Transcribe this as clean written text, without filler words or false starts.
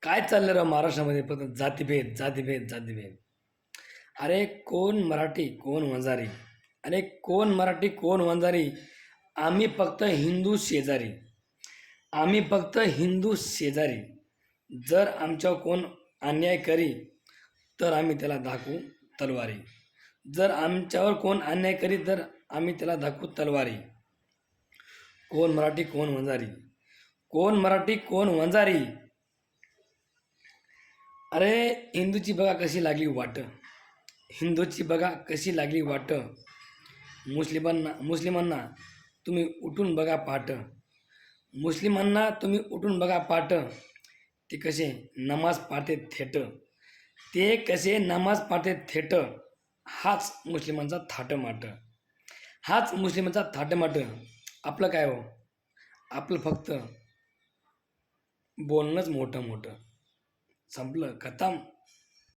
काय चाललं राव महाराष्ट्रामध्ये फक्त जातीभेद जातीभेद जातीभेद. अरे कोण मराठी कोण वंजारी, अरे कोण मराठी कोण वंजारी. आम्ही फक्त हिंदू शेजारी, आम्ही फक्त हिंदू शेजारी. जर आमच्यावर कोण अन्याय करी तर आम्ही त्याला दाखवू तलवारी. जर आमच्यावर कोण अन्याय करी तर आम्ही त्याला दाखवू तलवारी. कोण मराठी कोण वंजारी, कोण मराठी कोण वंजारी. अरे हिंदूची बघा कशी लागली वाट, हिंदूची बघा कशी लागली वाट. मुस्लिमांना तुम्ही उठून बघा पाठ, मुस्लिमांना तुम्ही उठून बघा पाठ. ते कसे नमाज पाळते थेट, ते कसे नमाज पाळते थेट. हाच मुस्लिमांचा थाटमाट, हाच मुस्लिमांचा थाटमाट. आपलं काय हो, आपलं फक्त बोलणंच मोठं मोठं. संपलं खतम.